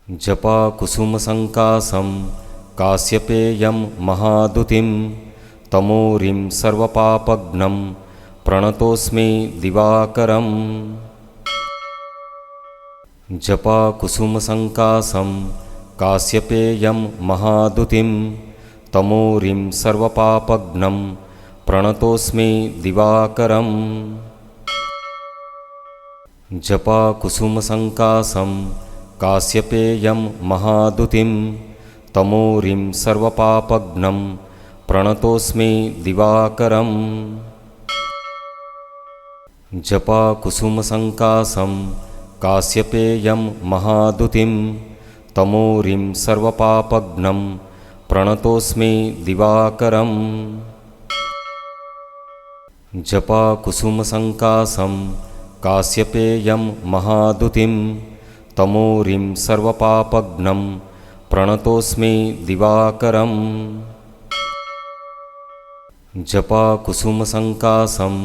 जपाकुसुमसङ्कासं काश्यपेयं महादुतिं तमोरिं सर्वपापघ्नं प्रणतोऽस्मि दिवाकरम्। जपाकुसुमसङ्कासं काश्यपेयं महादुतिं तमोरिं सर्वपापघ्नं प्रणतोऽस्मि दिवाकरम्। जपाकुसुमसङ्कासं काश्यपेयं महादुतिं तमोरिं सर्वपापघ्नं प्रणतोऽस्मि दिवाकरम्। जपाकुसुमसङ्कासं काश्यपेयं महादुतिं तमोरिं सर्वपापघ्नं प्रणतोऽस्मि दिवाकरम्। जपाकुसुमसङ्कासं काश्यपेयं महादुतिं तमोरिं सर्वपापघ्नं प्रणतोऽस्मि दिवाकरम्। जपाकुसुमसङ्कासं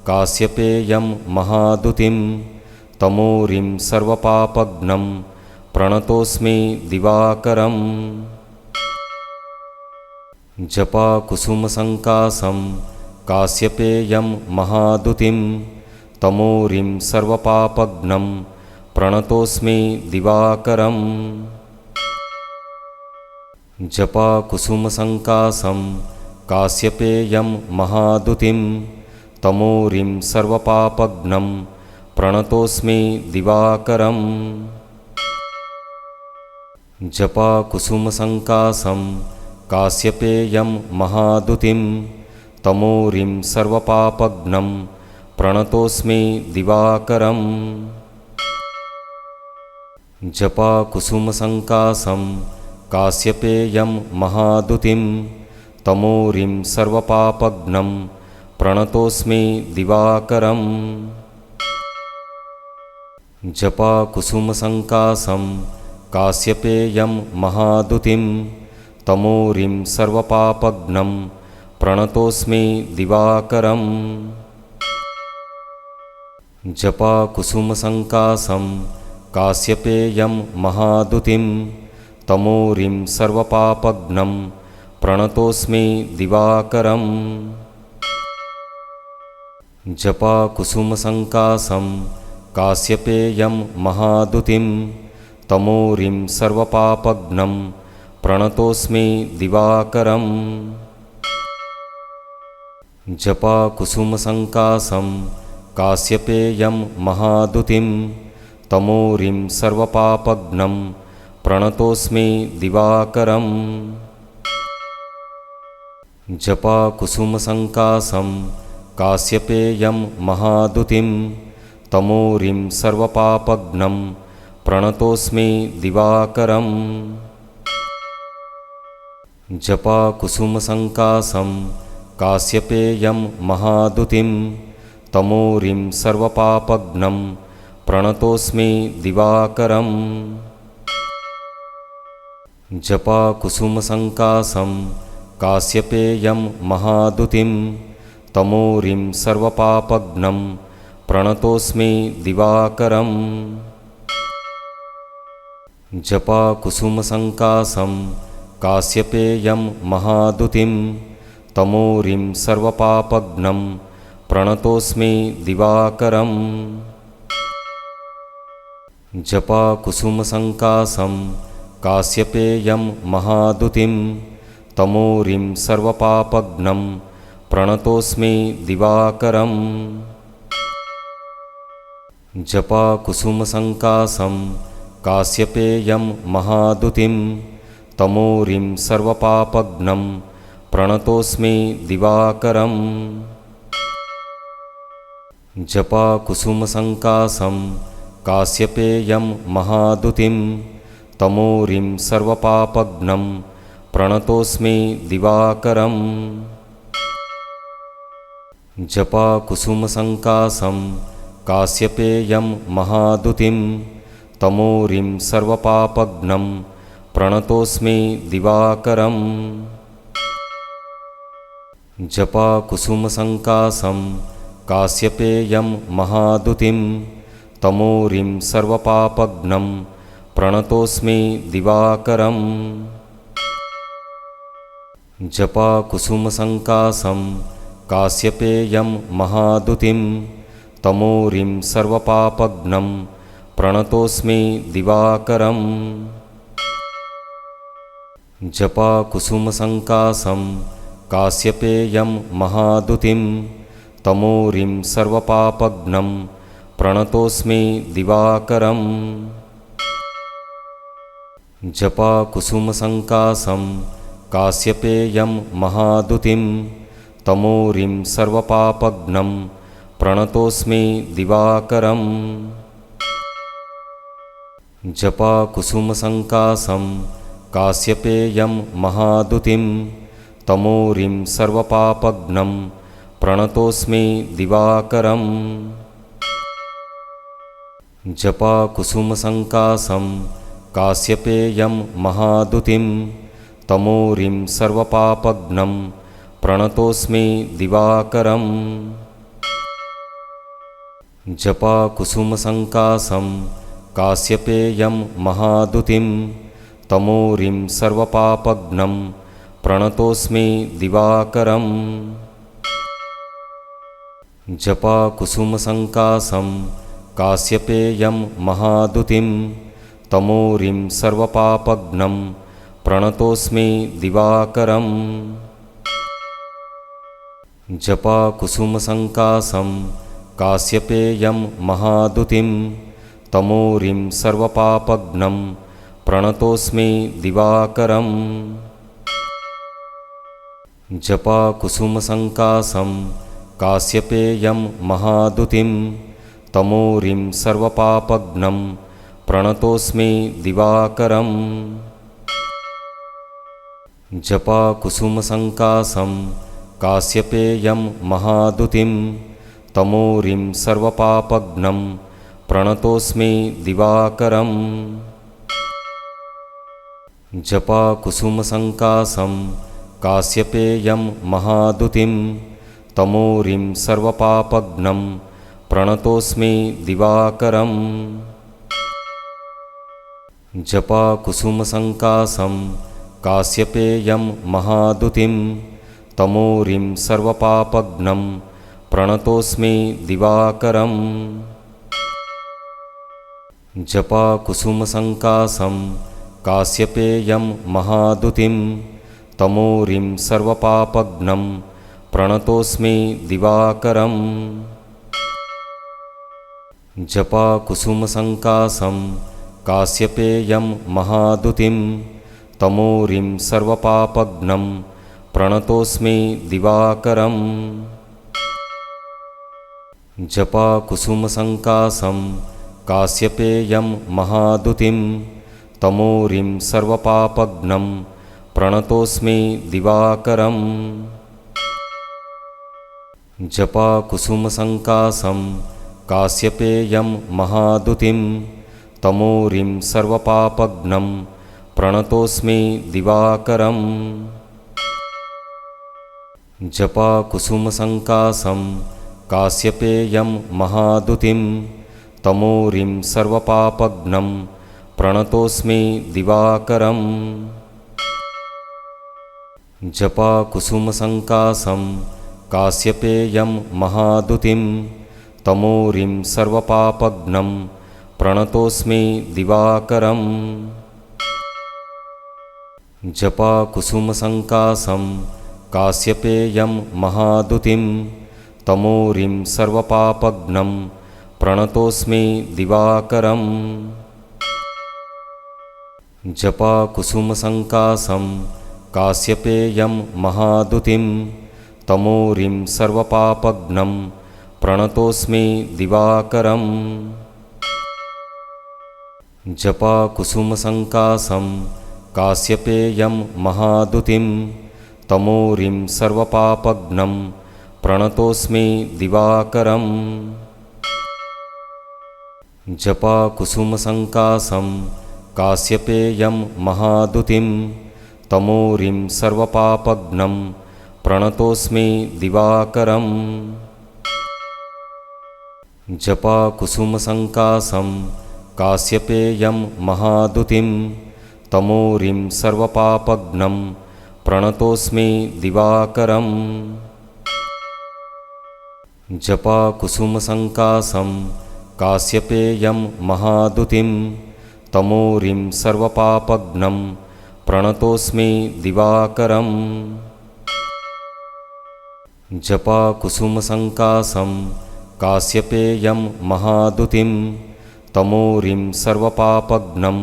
काश्यपेयं महादुतिं तमोरिं सर्वपापघ्नं प्रणतोऽस्मि दिवाकरम्। जपाकुसुमसङ्कासं काश्यपेयं महादुतिं तमोरिं सर्वपापघ्नं प्रणतोऽस्मि दिवाकरम्। जपाकुसुमसङ्कासं काश्यपेयं महादुतिं तमोरिं सर्वपापघ्नं प्रणतोऽस्मि दिवाकरम्। जपाकुसुमसङ्कासं काश्यपेयं महादुतिं तमोरिं सर्वपापघ्नं प्रणतोऽस्मि दिवाकरम्। जपाकुसुमसङ्कासं काश्यपेयं महादुतिं तमोरिं सर्वपापघ्नं प्रणतोऽस्मि दिवाकरम्। जपाकुसुमसङ्कासं काश्यपेयं महादुतिं तमोरिं सर्वपापघ्नं प्रणतोऽस्मि दिवाकरम्। जपाकुसुमसङ्कासं काश्यपेयं महादुतिं तमोरिं सर्वपापघ्नं प्रणतोऽस्मि दिवाकरम्। जपाकुसुमसङ्कासं काश्यपेयं महादुतिं तमोरिं सर्वपापघ्नं प्रणतोऽस्मि दिवाकरम्। जपाकुसुमसङ्कासं काश्यपेयं महादुतिं तमोरिं सर्वपापघ्नं प्रणतोऽस्मि दिवाकरम्। जपाकुसुमसङ्कासं काश्यपेयं महादुतिं तमोरिं सर्वपापघ्नं प्रणतोऽस्मि दिवाकरम्। जपाकुसुमसङ्कासं काश्यपेयं महादुतिं तमोरिं सर्वपापघ्नं प्रणतोऽस्मि दिवाकरम्। जपाकुसुमसङ्कासं काश्यपेयं महादुतिं तमोरिं सर्वपापघ्नं प्रणतोऽस्मि दिवाकरम्। जपाकुसुमसङ्कासं काश्यपेयं महादुतिं तमोरिं सर्वपापघ्नं प्रणतोऽस्मि दिवाकरम्। जपाकुसुमसङ्कासं काश्यपेयं महादुतिं तमोरिं सर्वपापघ्नं प्रणतोऽस्मि दिवाकरम्। जपाकुसुमसङ्कासं काश्यपेयं महादुतिं तमोरिं सर्वपापघ्नं प्रणतोऽस्मि दिवाकरम्। जपाकुसुमसङ्कासं काश्यपेयं महादुतिं तमोरिं सर्वपापघ्नं प्रणतोऽस्मि दिवाकरम्। जपाकुसुमसङ्कासं काश्यपेयं महादुतिं तमोरिं सर्वपापघ्नं प्रणतोऽस्मि दिवाकरम्। जपाकुसुमसङ्कासं काश्यपेयं महादुतिं तमोरिं सर्वपापघ्नं प्रणतोऽस्मि दिवाकरम् जपाकुसुमसङ्कासं काश्यपेयं महादुतिं तमोरिं सर्वपापघ्नं प्रणतोऽस्मि दिवाकरम् जपाकुसुमसङ्कासं काश्यपेयं महादुतिं तमोरिं सर्वपापघ्नं प्रणतोऽस्मि दिवाकरम् जपाकुसुमसङ्कासं काश्यपेयं महादुतिं तमोरिं सर्वपापघ्नं प्रणतोऽस्मि दिवाकरम् जपाकुसुमसङ्कासं काश्यपेयं महादुतिं तमोरिं सर्वपापघ्नं प्रणतोऽस्मि दिवाकरम् जपाकुसुमसङ्कासं काश्यपेयं महादुतिं तमोरिं सर्वपापघ्नं प्रणतोऽस्मि दिवाकरम् जपाकुसुमसङ्कासं काश्यपेयं महादुतिं तमोरिं सर्वपापघ्नं प्रणतोऽस्मि दिवाकरम् जपाकुसुमसङ्कासं काश्यपेयं महादुतिं तमोरिं सर्वपापघ्नं प्रणतोऽस्मि दिवाकरम् जपाकुसुमसङ्कासं काश्यपेयं महादुतिं तमोरिं सर्वपापघ्नं प्रणतोऽस्मि दिवाकरम् जपाकुसुमसङ्कासं काश्यपेयं महादुतिं तमोरिं सर्वपापघ्नं प्रणतोऽस्मि दिवाकरम् जपाकुसुमसङ्कासं काश्यपेयं महादुतिं तमोरिं सर्वपापघ्नं प्रणतोऽस्मि दिवाकरम् जपाकुसुमसङ्कासं काश्यपेयं महादुतिं तमोरिं सर्वपापघ्नं प्रणतोऽस्मि दिवाकरम् जपाकुसुमसङ्कासं काश्यपेयं महादुतिं तमोरिं सर्वपापघ्नं प्रणतोऽस्मि दिवाकरम् जपाकुसुमसङ्कासं काश्यपेयं महादुतिं तमोरिं सर्वपापघ्नं प्रणतोऽस्मि दिवाकरम् जपाकुसुमसङ्कासं काश्यपेयं महादुतिं तमोरिं सर्वपापघ्नं प्रणतोऽस्मि दिवाकरम् जपाकुसुमसङ्कासं काश्यपेयं महादुतिं तमोरिं सर्वपापघ्नं प्रणतोऽस्मि दिवाकरम् जपाकुसुमसङ्कासं काश्यपेयं महादुतिं तमोरिं सर्वपापघ्नं प्रणतोऽस्मि दिवाकरम् जपाकुसुमसङ्कासं काश्यपेयं महादुतिं तमोरिं सर्वपापघ्नं प्रणतोऽस्मि दिवाकरम् जपाकुसुमसङ्कासं काश्यपेयं महादुतिं तमोरिं सर्वपापघ्नं प्रणतोऽस्मि दिवाकरम् जपाकुसुमसङ्कासं काश्यपेयं महादुतिं तमोरिं सर्वपापघ्नं प्रणतोऽस्मि दिवाकरम् जपाकुसुमसङ्कासं काश्यपेयं महादुतिं तमोरिं सर्वपापघ्नं प्रणतोऽस्मि दिवाकरम् जपाकुसुमसङ्कासं काश्यपेयं महादुतिं तमोरिं सर्वपापघ्नं प्रणतोऽस्मि दिवाकरम् जपाकुसुमसङ्कासं काश्यपेयं महादुतिं तमोरिं सर्वपापघ्नं प्रणतोऽस्मि दिवाकरम् जपाकुसुमसङ्कासं काश्यपेयं महादुतिं तमोरिं सर्वपापघ्नं प्रणतोऽस्मि दिवाकरम् जपाकुसुमसङ्कासं काश्यपेयं महादुतिं तमोरिं सर्वपापघ्नं प्रणतोऽस्मि दिवाकरम् जपाकुसुमसङ्कासं काश्यपेयं महादुतिं तमोरिं सर्वपापघ्नं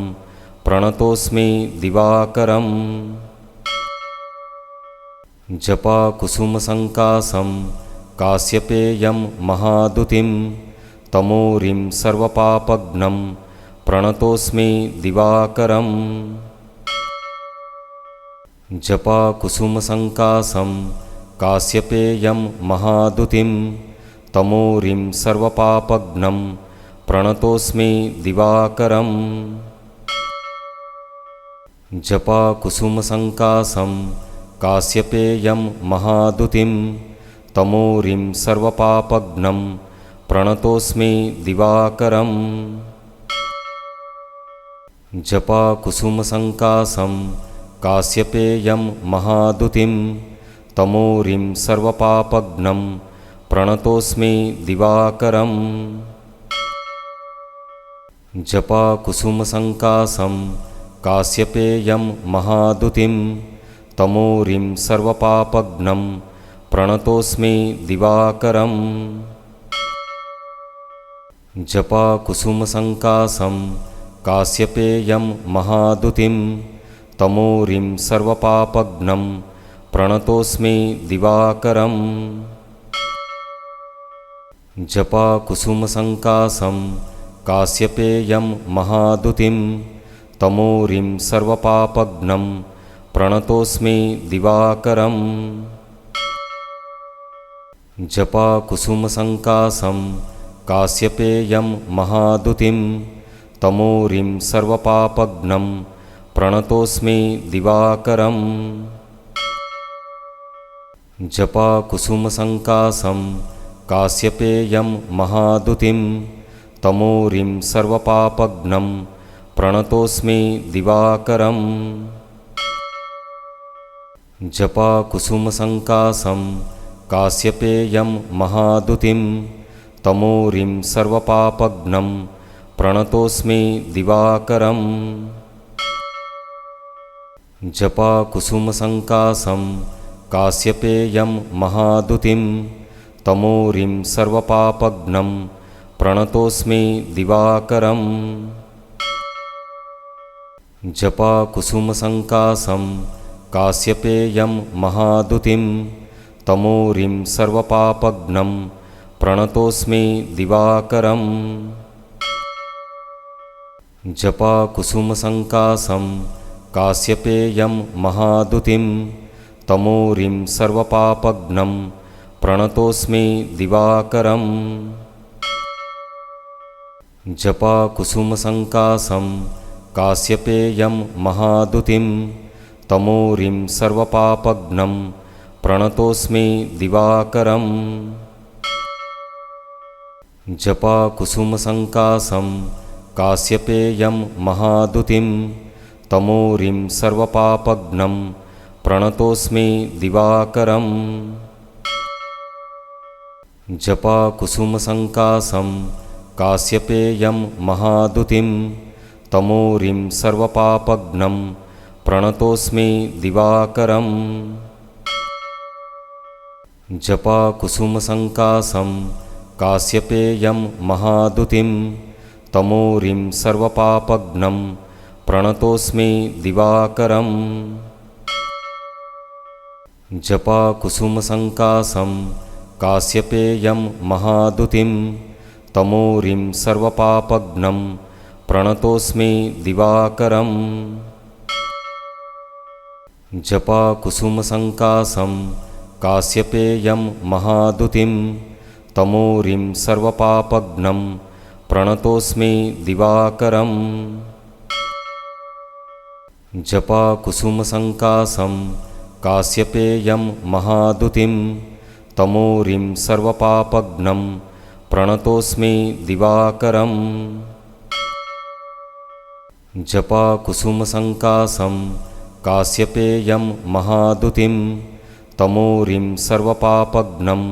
प्रणतोऽस्मि दिवाकरम् जपाकुसुमसङ्कासं काश्यपेयं महादुतिं तमोरिं सर्वपापघ्नं प्रणतोऽस्मि दिवाकरम् जपाकुसुमसङ्कासं काश्यपेयं महादुतिं तमोरिं सर्वपापघ्नं प्रणतोऽस्मि दिवाकरम् जपाकुसुमसङ्कासं काश्यपेयं महादुतिं तमोरिं सर्वपापघ्नं प्रणतोऽस्मि दिवाकरम् जपाकुसुमसङ्कासं काश्यपेयं महादुतिं तमोरिं सर्वपापघ्नं प्रणतोऽस्मि दिवाकरम् जपाकुसुमसङ्कासं काश्यपेयं महादुतिं तमोरिं सर्वपापघ्नं प्रणतोऽस्मि दिवाकरम् जपाकुसुमसङ्कासं काश्यपेयं महादुतिं तमोरिं सर्वपापघ्नं प्रणतोऽस्मि दिवाकरम् जपाकुसुमसङ्कासं काश्यपेयं महादुतिं तमोरिं सर्वपापघ्नं प्रणतोऽस्मि दिवाकरम् जपाकुसुमसङ्कासं काश्यपेयं महादुतिं तमोरिं सर्वपापघ्नं प्रणतोऽस्मि दिवाकरम् जपाकुसुमसङ्कासं काश्यपेयं महादुतिं तमोरिं सर्वपापघ्नं प्रणतोऽस्मि दिवाकरम् जपाकुसुमसङ्कासं काश्यपेयं महादुतिं तमोरिं सर्वपापघ्नं प्रणतोऽस्मि दिवाकरम् जपाकुसुमसङ्कासं काश्यपेयं महादुतिं तमोरिं सर्वपापघ्नं प्रणतोऽस्मि दिवाकरम् जपाकुसुमसङ्कासं काश्यपेयं महादुतिं तमोरिं सर्वपापघ्नं प्रणतोऽस्मि दिवाकरम् जपाकुसुमसङ्कासं काश्यपेयं महादुतिं तमोरिं सर्वपापघ्नं प्रणतोऽस्मि दिवाकरम् जपाकुसुमसङ्कासं काश्यपेयं महादुतिं तमोरिं सर्वपापघ्नं प्रणतोऽस्मि दिवाकरम् जपाकुसुमसङ्कासं काश्यपेयं महादुतिं तमोरिं सर्वपापघ्नं प्रणतोऽस्मि दिवाकरम् जपाकुसुमसङ्कासं काश्यपेयं महादुतिं तमोरिं सर्वपापघ्नं प्रणतोऽस्मि दिवाकरम् जपाकुसुमसङ्कासं काश्यपेयं महादुतिं तमोरिं सर्वपापघ्नं प्रणतोऽस्मि दिवाकरम् जपाकुसुमसङ्कासं काश्यपेयं महादुतिं तमोरिं सर्वपापघ्नं प्रणतोऽस्मि दिवाकरम् जपाकुसुमसङ्कासं काश्यपेयं महादुतिं तमोरिं सर्वपापघ्नं प्रणतोऽस्मि दिवाकरम् जपाकुसुमसङ्कासं काश्यपेयं महादुतिं तमोरिं सर्वपापघ्नं प्रणतोऽस्मि दिवाकरम् जपाकुसुमसङ्कासं काश्यपेयं महादुतिं तमूरिं सर्वपापघ्नं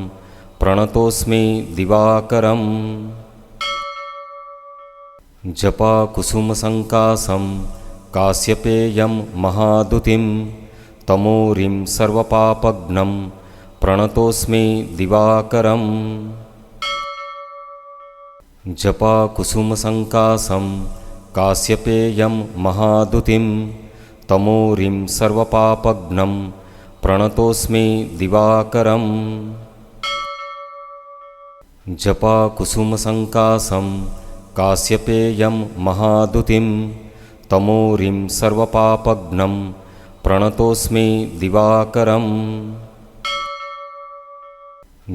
प्रणतोऽस्मि दिवाकरम् जपाकुसुमसङ्कासं काश्यपेयं महादुतिं तमूरिं सर्वपापघ्नं प्रणतोऽस्मि दिवाकरम् जपाकुसुमसङ्कासं काश्यपेयं महादुतिं तमूरिं सर्वपापघ्नं प्रणतोऽस्मि दिवाकरम् जपाकुसुमसङ्कासं काश्यपेयं महादुतिं तमूरिं सर्वपापघ्नं प्रणतोऽस्मि दिवाकरम्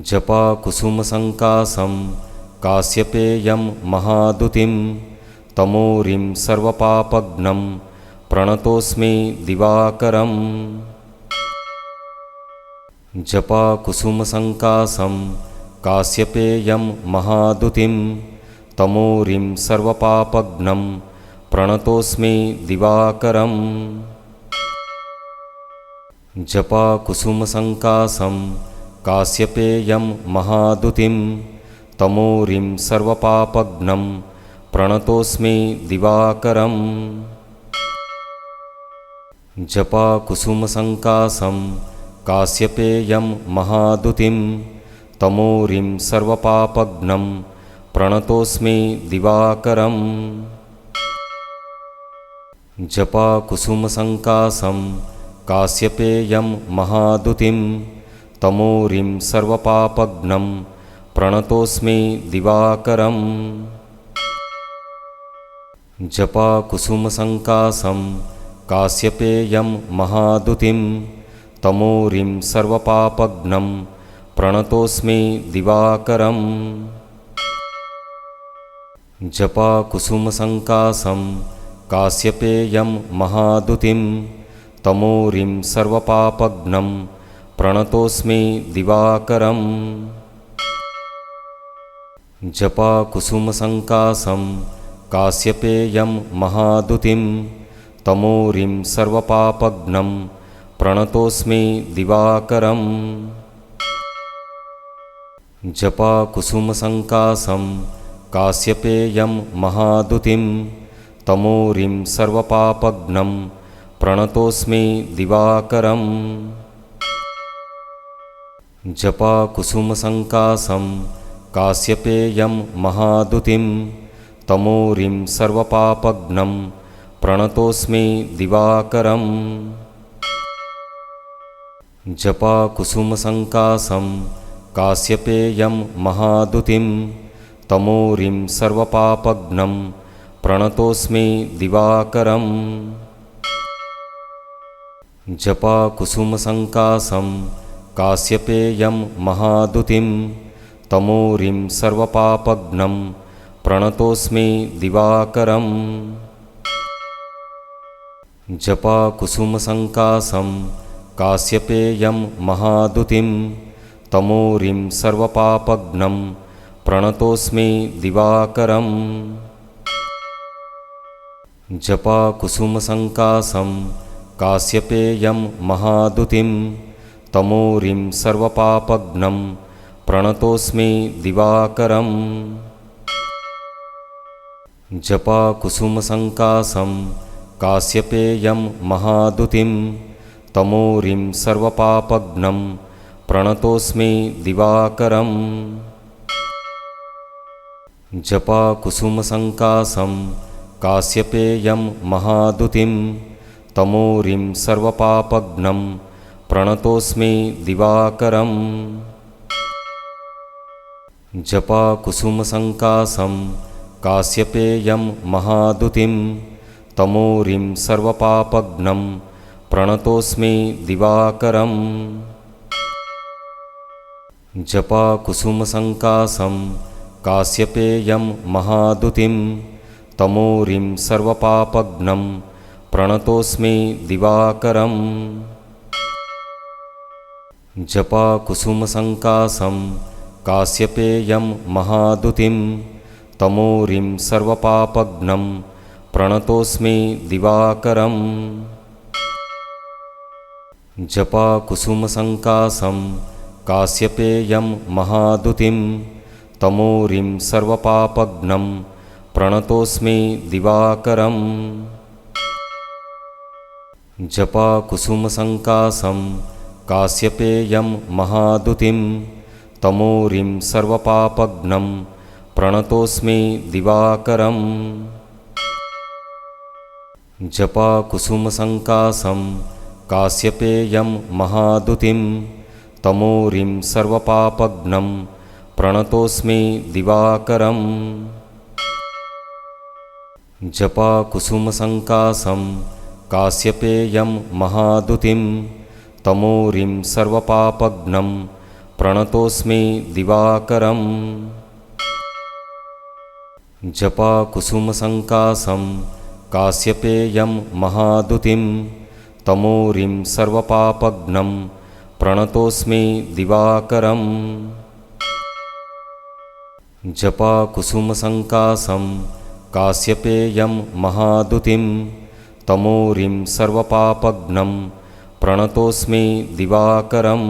जपाकुसुमसङ्कासं काश्यपेयं महादुतिं तमूरिं सर्वपापघ्नं प्रणतोऽस्मि दिवाकरम् जपाकुसुमसङ्कासं काश्यपेयं महादुतिं तमूरिं सर्वपापघ्नं प्रणतोऽस्मि दिवाकरम् जपाकुसुमसङ्कासं काश्यपेयं महादुतिं तमूरिं सर्वपापघ्नं प्रणतोऽस्मि दिवाकरम् जपाकुसुमसङ्कासं काश्यपेयं महादुतिं तमूरिं सर्वपापघ्नं प्रणतोऽस्मि दिवाकरम् जपाकुसुमसङ्कासं काश्यपेयं महादुतिं तमूरिं सर्वपापघ्नं प्रणतोऽस्मि दिवाकरम् जपाकुसुमसङ्कासं काश्यपेयं महादुतिं तमूरिं सर्वपापघ्नं प्रणतोऽस्मि दिवाकरम् जपाकुसुमसङ्कासं काश्यपेयं महादुतिं तमूरिं सर्वपापघ्नं प्रणतोऽस्मि दिवाकरम् जपाकुसुमसङ्कासं काश्यपेयं महादुतिं तमूरिं सर्वपापघ्नं प्रणतोऽस्मि दिवाकरम् जपाकुसुमसङ्कासं काश्यपेयं महादुतिं तमूरिं सर्वपापघ्नं प्रणतोऽस्मि दिवाकरम् जपाकुसुमसङ्कासं काश्यपेयं महादुतिं तमूरिं सर्वपापघ्नं प्रणतोऽस्मि दिवाकरम् जपाकुसुमसङ्कासं काश्यपेयं महादुतिं तमूरिं सर्वपापघ्नं प्रणतोऽस्मि दिवाकरम् जपाकुसुमसङ्कासं काश्यपेयं महादुतिं तमूरिं सर्वपापघ्नं प्रणतोऽस्मि दिवाकरम् जपाकुसुमसङ्कासं काश्यपेयं महादुतिं तमूरिं सर्वपापघ्नं प्रणतोऽस्मि दिवाकरम् जपाकुसुमसङ्कासं काश्यपेयं महादुतिं तमूरिं सर्वपापघ्नं प्रणतोऽस्मि दिवाकरम् जपाकुसुमसङ्कासं काश्यपेयं महादुतिं तमूरिं सर्वपापघ्नं प्रणतोऽस्मि दिवाकरम् जपाकुसुमसङ्कासं काश्यपेयं महादुतिं तमूरिं सर्वपापघ्नं प्रणतोऽस्मि दिवाकरम् जपाकुसुमसङ्कासं काश्यपेयं महादुतिं तमूरिं सर्वपापघ्नं प्रणतोऽस्मि दिवाकरम् जपाकुसुमसङ्कासं काश्यपेयं महादुतिं तमूरिं सर्वपापघ्नं प्रणतोऽस्मि दिवाकरम् जपाकुसुमसङ्कासं काश्यपेयं महादुतिं तमूरिं सर्वपापघ्नं प्रणतोऽस्मि दिवाकरम् जपाकुसुमसङ्कासं काश्यपेयं महादुतिं तमोरिं सर्वपापघ्नं प्रणतोऽस्मि दिवाकरम् जपाकुसुमसङ्कासं काश्यपेयं महादुतिं तमोरिं सर्वपापघ्नं प्रणतोऽस्मि दिवाकरम् जपाकुसुमसङ्कासं काश्यपेयं महादुतिं तमोरिं सर्वपापघ्नं प्रणतोऽस्मि दिवाकरम् जपाकुसुमसङ्कासं काश्यपेयं महादुतिं तमोरिं सर्वपापघ्नं प्रणतोऽस्मि दिवाकरम् जपाकुसुमसङ्कासं काश्यपेयं महादुतिं तमोरिं सर्वपापघ्नं प्रणतोऽस्मि दिवाकरम् जपाकुसुमसङ्कासं काश्यपेयं महादुतिं तमोरिं सर्वपापघ्नं प्रणतोऽस्मि दिवाकरम्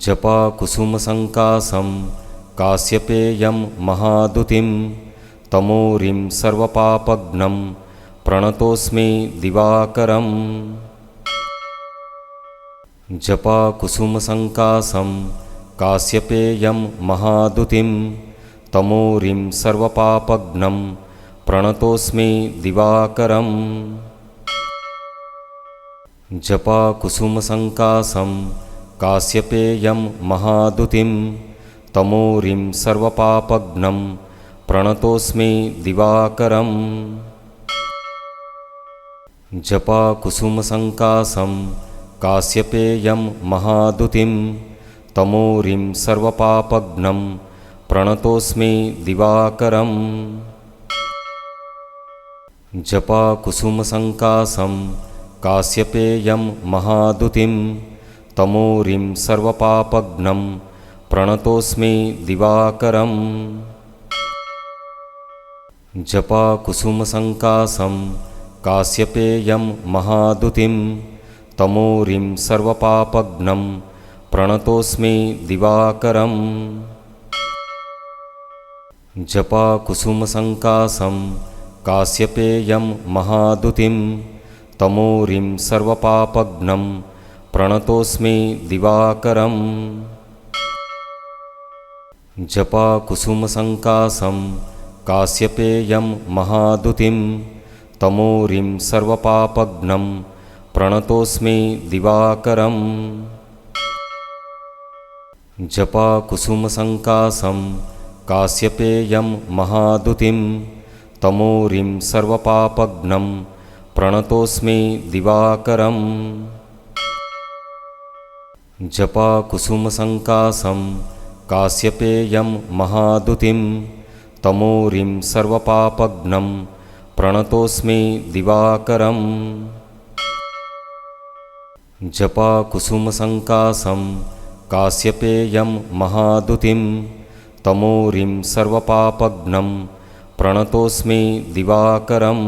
जपाकुसुमसङ्कासं काश्यपेयं महादुतिं तमोरिं सर्वपापघ्नं प्रणतोऽस्मि दिवाकरम् जपाकुसुमसङ्कासं काश्यपेयं महादुतिं तमोरिं सर्वपापघ्नं प्रणतोऽस्मि दिवाकरम् जपाकुसुमसङ्कासं काश्यपेयं महादुतिं तमोरिं सर्वपापघ्नं प्रणतोऽस्मि दिवाकरम् जपाकुसुमसङ्कासं काश्यपेयं महादुतिं तमोरिं सर्वपापघ्नं प्रणतोऽस्मि दिवाकरम् जपाकुसुमसङ्कासं काश्यपेयं महादुतिं तमोरिं सर्वपापघ्नं प्रणतोऽस्मि दिवाकरम् जपाकुसुमसङ्कासं काश्यपेयं महादुतिं तमोरिं सर्वपापघ्नं प्रणतोऽस्मि दिवाकरम् जपाकुसुमसङ्कासं काश्यपेयं महादुतिं तमोरिं सर्वपापघ्नं प्रणतोऽस्मि दिवाकरम् जपाकुसुमसङ्कासं काश्यपेयं महादुतिं तमोरिं सर्वपापघ्नं प्रणतोऽस्मि दिवाकरम् जपाकुसुमसङ्कासं काश्यपेयं महादुतिं तमोरिं सर्वपापघ्नं प्रणतोऽस्मि दिवाकरम् जपाकुसुमसङ्कासं काश्यपेयं महादुतिं तमोरिं सर्वपापघ्नं प्रणतोऽस्मि दिवाकरम् जपाकुसुमसङ्कासं काश्यपेयं महादुतिं तमोरिं सर्वपापघ्नं प्रणतोऽस्मि दिवाकरम्